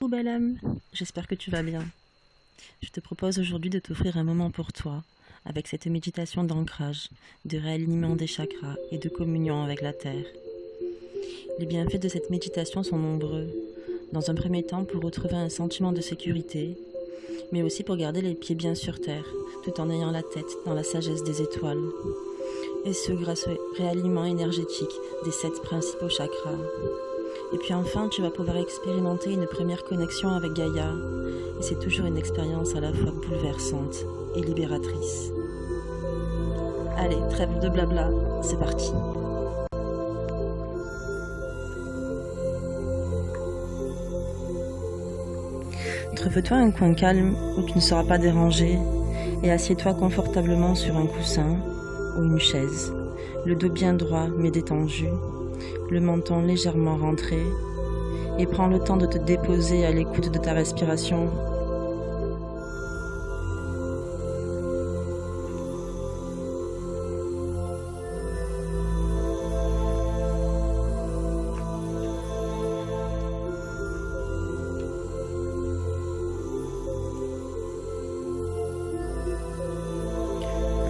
Oh belle âme, j'espère que tu vas bien. Je te propose aujourd'hui de t'offrir un moment pour toi, avec cette méditation d'ancrage, de réalignement des chakras et de communion avec la terre. Les bienfaits de cette méditation sont nombreux. Dans un premier temps, pour retrouver un sentiment de sécurité, mais aussi pour garder les pieds bien sur terre, tout en ayant la tête dans la sagesse des étoiles. Et ce grâce au réalignement énergétique des 7 principaux chakras. Et puis enfin, tu vas pouvoir expérimenter une première connexion avec Gaïa. Et c'est toujours une expérience à la fois bouleversante et libératrice. Allez, trêve de blabla, c'est parti. Trouve-toi un coin calme où tu ne seras pas dérangé et assieds-toi confortablement sur un coussin ou une chaise, le dos bien droit mais détendu, le menton légèrement rentré, et prends le temps de te déposer à l'écoute de ta respiration.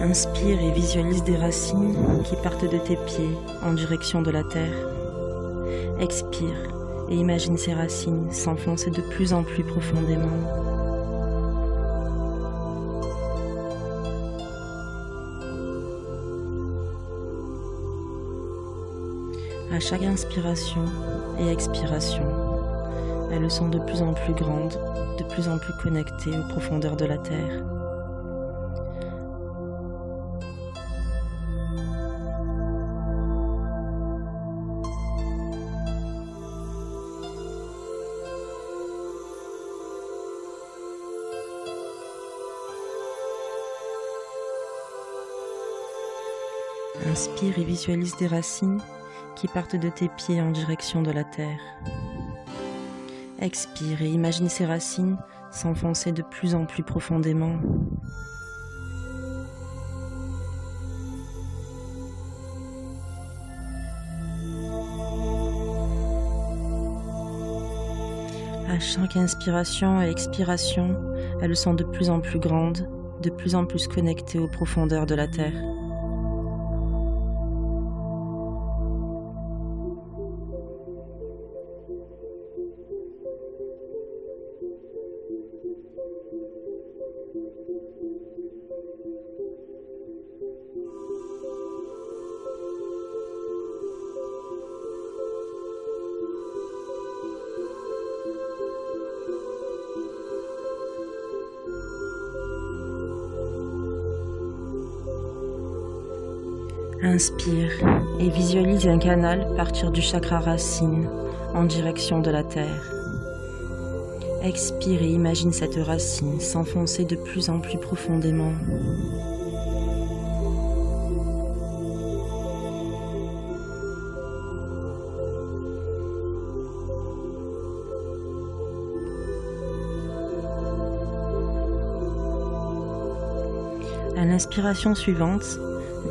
Inspire et visualise des racines qui partent de tes pieds en direction de la terre. Expire et imagine ces racines s'enfoncer de plus en plus profondément. À chaque inspiration et expiration, elles sont de plus en plus grandes, de plus en plus connectées aux profondeurs de la terre. Inspire et visualise des racines qui partent de tes pieds en direction de la terre. Expire et imagine ces racines s'enfoncer de plus en plus profondément. À chaque inspiration et expiration, elles sont de plus en plus grandes, de plus en plus connectées aux profondeurs de la terre. Inspire et visualise un canal partir du chakra racine en direction de la terre. Expire et imagine cette racine s'enfoncer de plus en plus profondément. À l'inspiration suivante,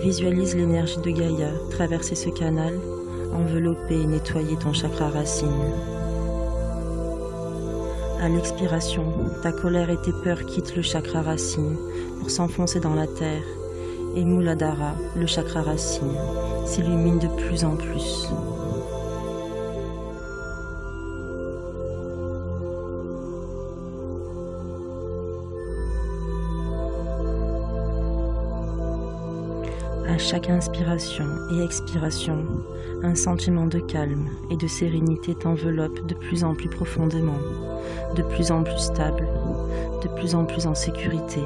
visualise l'énergie de Gaïa traverser ce canal, envelopper et nettoyer ton chakra racine. À l'expiration, ta colère et tes peurs quittent le chakra racine pour s'enfoncer dans la terre, et Muladhara, le chakra racine, s'illumine de plus en plus. À chaque inspiration et expiration, un sentiment de calme et de sérénité t'enveloppe de plus en plus profondément, de plus en plus stable, de plus en plus en sécurité.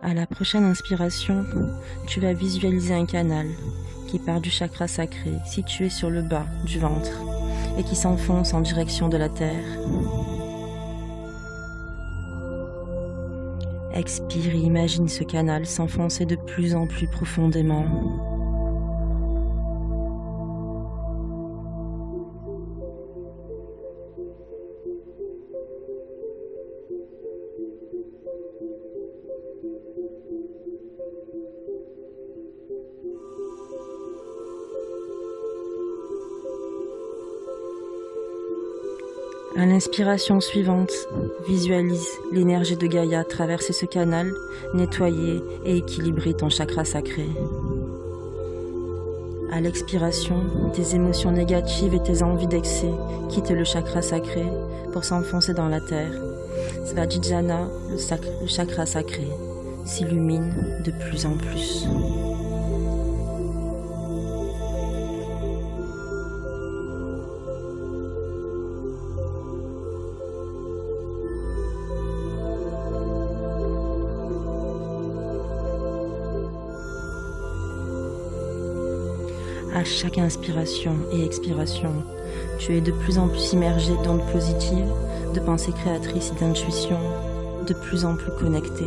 À la prochaine inspiration, tu vas visualiser un canal qui part du chakra sacré situé sur le bas du ventre et qui s'enfonce en direction de la terre. Expire et imagine ce canal s'enfoncer de plus en plus profondément. À l'inspiration suivante, visualise l'énergie de Gaïa traverser ce canal, nettoyer et équilibrer ton chakra sacré. À l'expiration, tes émotions négatives et tes envies d'excès quittent le chakra sacré pour s'enfoncer dans la terre. Svadhisthana, le chakra sacré, s'illumine de plus en plus. À chaque inspiration et expiration, tu es de plus en plus immergé d'ondes positives, de pensées créatrices et d'intuition, de plus en plus connecté.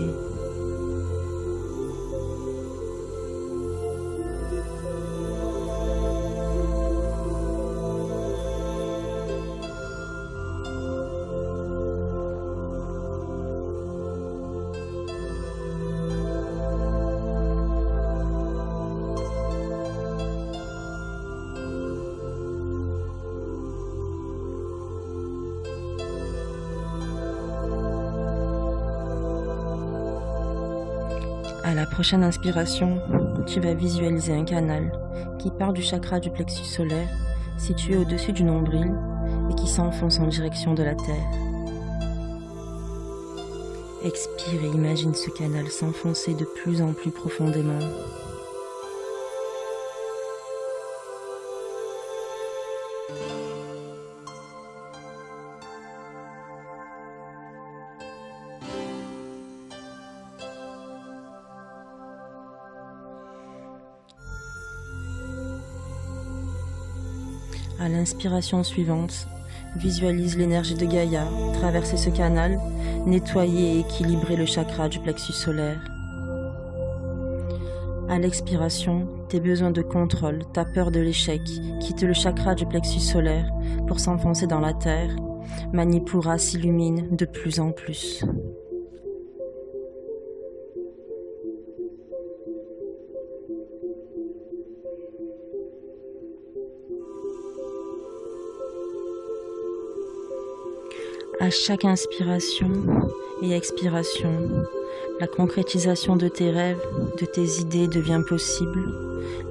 À la prochaine inspiration, tu vas visualiser un canal qui part du chakra du plexus solaire, situé au-dessus du nombril, et qui s'enfonce en direction de la terre. Expire et imagine ce canal s'enfoncer de plus en plus profondément. À l'inspiration suivante, visualise l'énergie de Gaïa traverser ce canal, nettoyer et équilibrer le chakra du plexus solaire. À l'expiration, tes besoins de contrôle, ta peur de l'échec quittent le chakra du plexus solaire pour s'enfoncer dans la terre. Manipura s'illumine de plus en plus. À chaque inspiration et expiration, la concrétisation de tes rêves, de tes idées devient possible.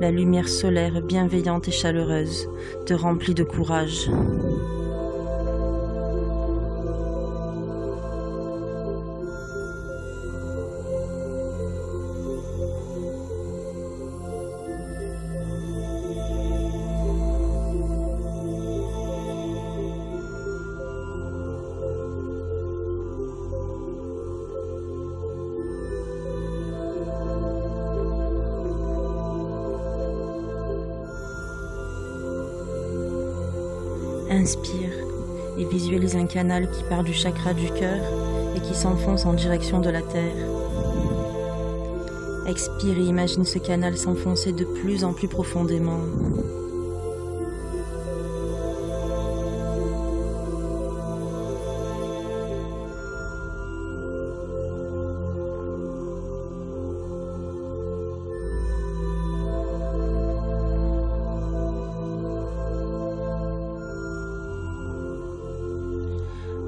La lumière solaire bienveillante et chaleureuse te remplit de courage. Inspire et visualise un canal qui part du chakra du cœur et qui s'enfonce en direction de la terre. Expire et imagine ce canal s'enfoncer de plus en plus profondément.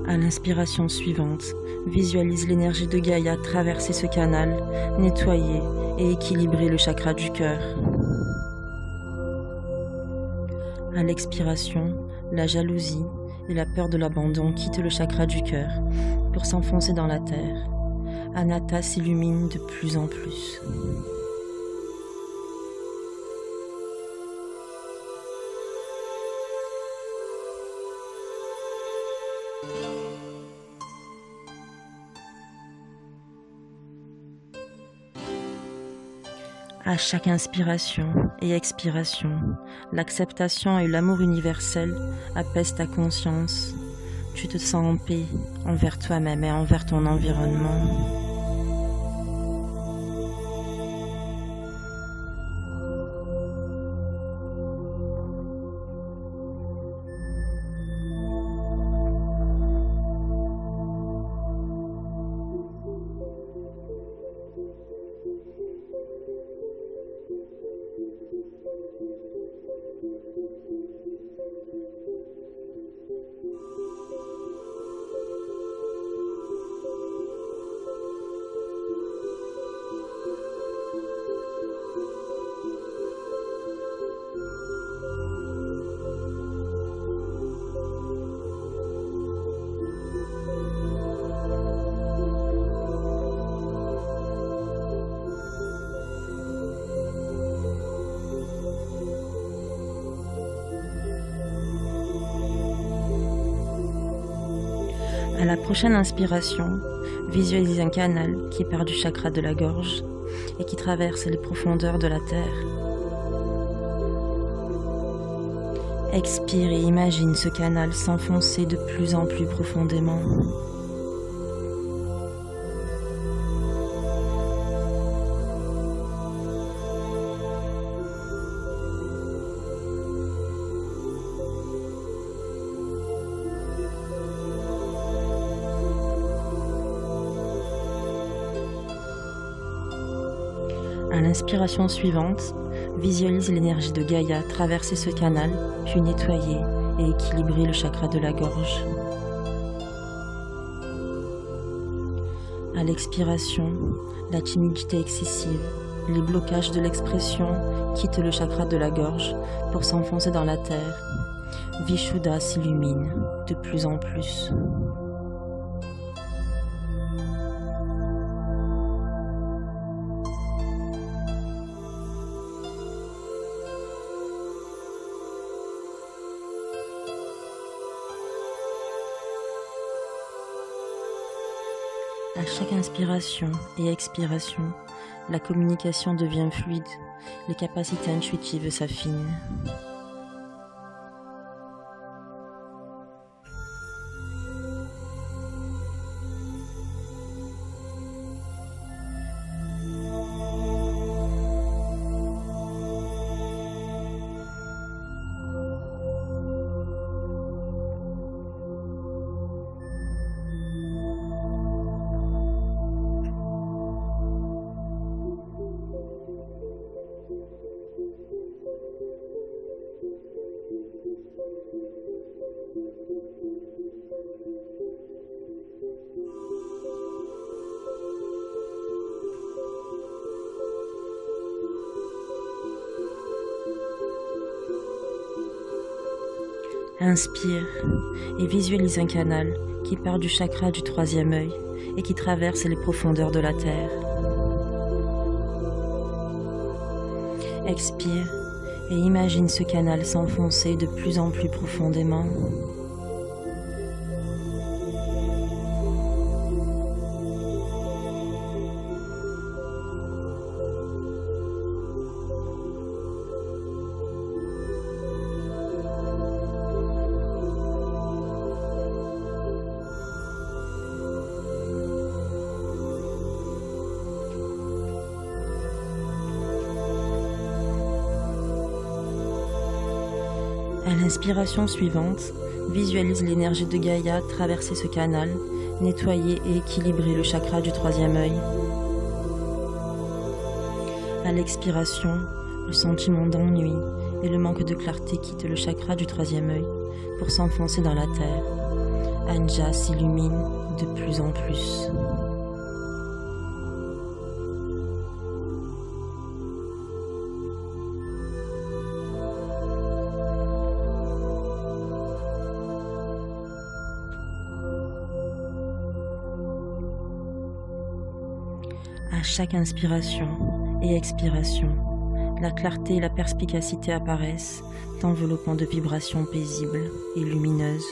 À l'inspiration suivante, visualise l'énergie de Gaïa traverser ce canal, nettoyer et équilibrer le chakra du cœur. À l'expiration, la jalousie et la peur de l'abandon quittent le chakra du cœur pour s'enfoncer dans la terre. Anatta s'illumine de plus en plus. À chaque inspiration et expiration, l'acceptation et l'amour universel apaisent ta conscience. Tu te sens en paix envers toi-même et envers ton environnement. À la prochaine inspiration, visualise un canal qui part du chakra de la gorge et qui traverse les profondeurs de la terre. Expire et imagine ce canal s'enfoncer de plus en plus profondément. À l'inspiration suivante, visualise l'énergie de Gaïa traverser ce canal, puis nettoyer et équilibrer le chakra de la gorge. À l'expiration, la timidité excessive, les blocages de l'expression quittent le chakra de la gorge pour s'enfoncer dans la terre. Vishuddha s'illumine de plus en plus. À chaque inspiration et expiration, la communication devient fluide, les capacités intuitives s'affinent. Inspire et visualise un canal qui part du chakra du troisième œil et qui traverse les profondeurs de la terre. Expire et imagine ce canal s'enfoncer de plus en plus profondément. À l'inspiration suivante, visualise l'énergie de Gaïa traverser ce canal, nettoyer et équilibrer le chakra du troisième œil. À l'expiration, le sentiment d'ennui et le manque de clarté quittent le chakra du troisième œil pour s'enfoncer dans la terre. Anja s'illumine de plus en plus. À chaque inspiration et expiration, la clarté et la perspicacité apparaissent, t'enveloppant de vibrations paisibles et lumineuses.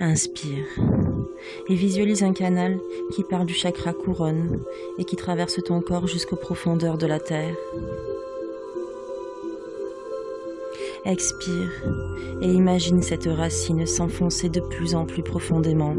Inspire et visualise un canal qui part du chakra couronne et qui traverse ton corps jusqu'aux profondeurs de la terre. Expire et imagine cette racine s'enfoncer de plus en plus profondément.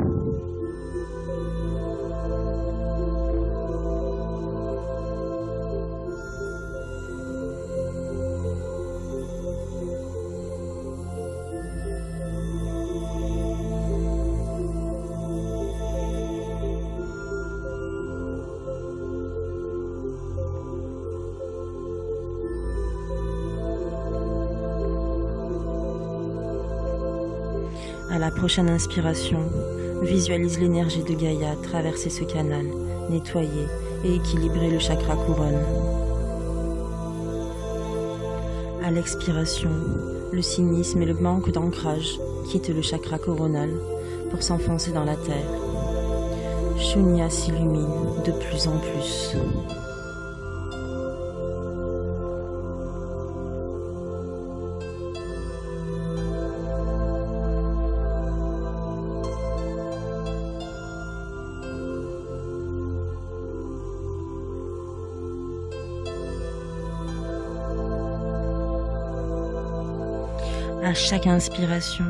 À la prochaine inspiration, visualise l'énergie de Gaïa traverser ce canal, nettoyer et équilibrer le chakra couronne. À l'expiration, le cynisme et le manque d'ancrage quittent le chakra coronal pour s'enfoncer dans la terre. Shunya s'illumine de plus en plus. À chaque inspiration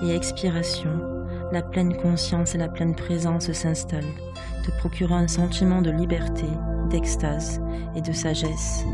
et expiration, la pleine conscience et la pleine présence s'installent, te procurant un sentiment de liberté, d'extase et de sagesse.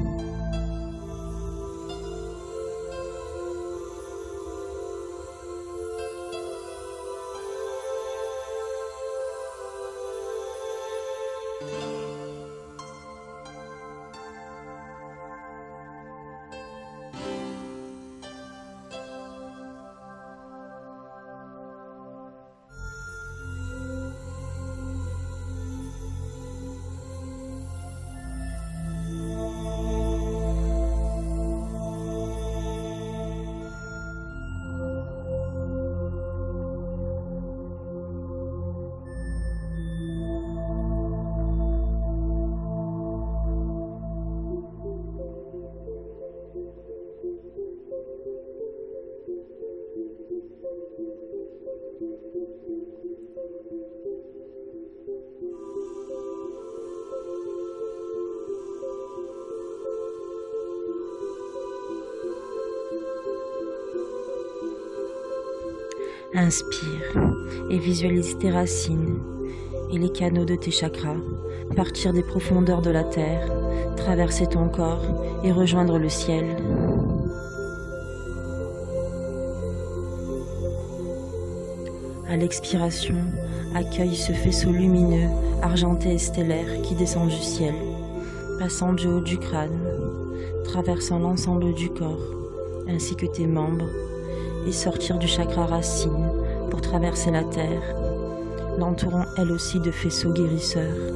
Inspire et visualise tes racines et les canaux de tes chakras partir des profondeurs de la terre, traverser ton corps et rejoindre le ciel. À l'expiration, accueille ce faisceau lumineux, argenté et stellaire qui descend du ciel, passant du haut du crâne, traversant l'ensemble du corps, ainsi que tes membres, et sortir du chakra racine pour traverser la terre, l'entourant elle aussi de faisceaux guérisseurs.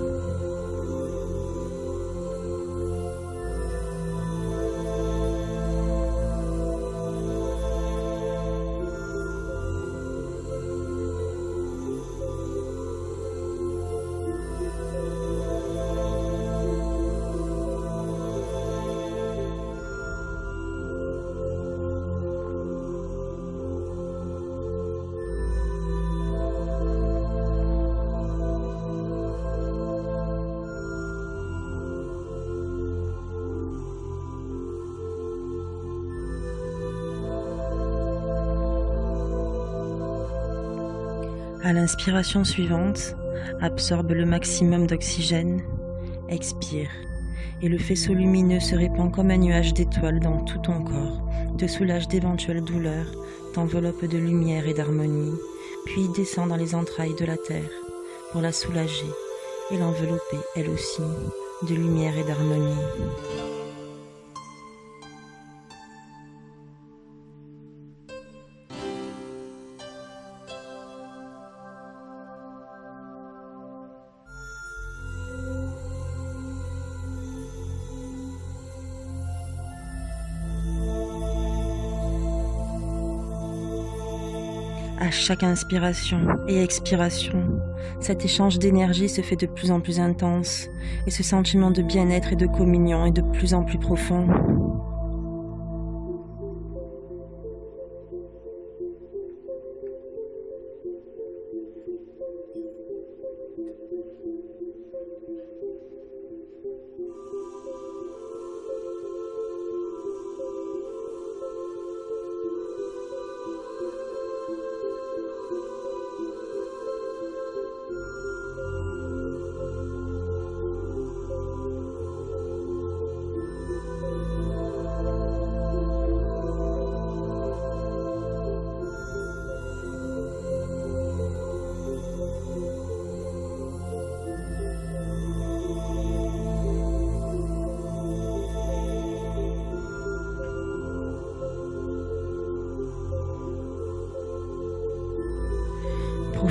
À l'inspiration suivante, absorbe le maximum d'oxygène, expire, et le faisceau lumineux se répand comme un nuage d'étoiles dans tout ton corps, te soulage d'éventuelles douleurs, t'enveloppe de lumière et d'harmonie, puis descend dans les entrailles de la terre pour la soulager et l'envelopper elle aussi de lumière et d'harmonie. À chaque inspiration et expiration, cet échange d'énergie se fait de plus en plus intense et ce sentiment de bien-être et de communion est de plus en plus profond.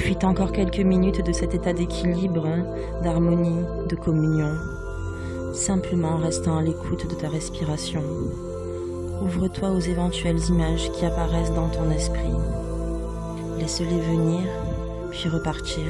Profite encore quelques minutes de cet état d'équilibre, d'harmonie, de communion, simplement en restant à l'écoute de ta respiration. Ouvre-toi aux éventuelles images qui apparaissent dans ton esprit. Laisse-les venir, puis repartir.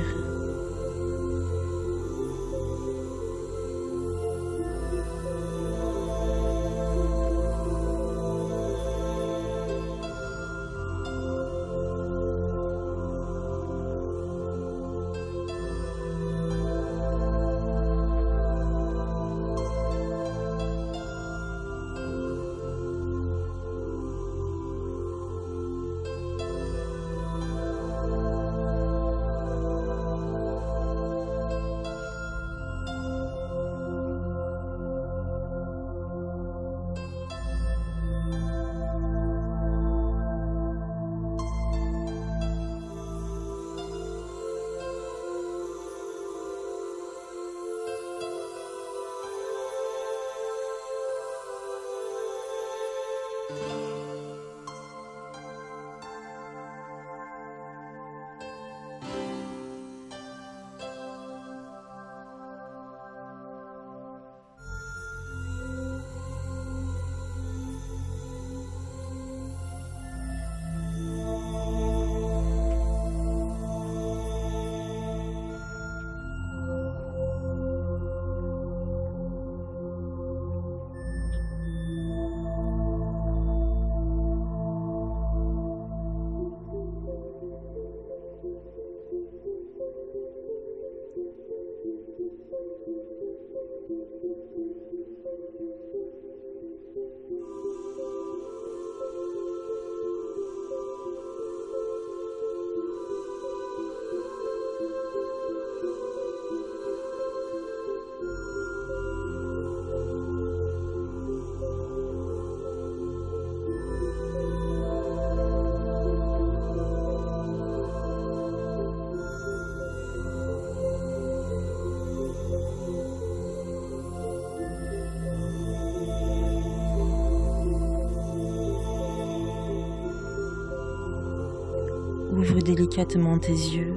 Ouvre délicatement tes yeux.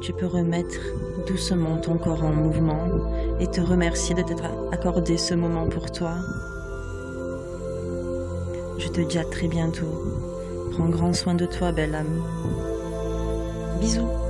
Tu peux remettre doucement ton corps en mouvement et te remercier de t'être accordé ce moment pour toi. Je te dis à très bientôt. Prends grand soin de toi, belle âme. Bisous.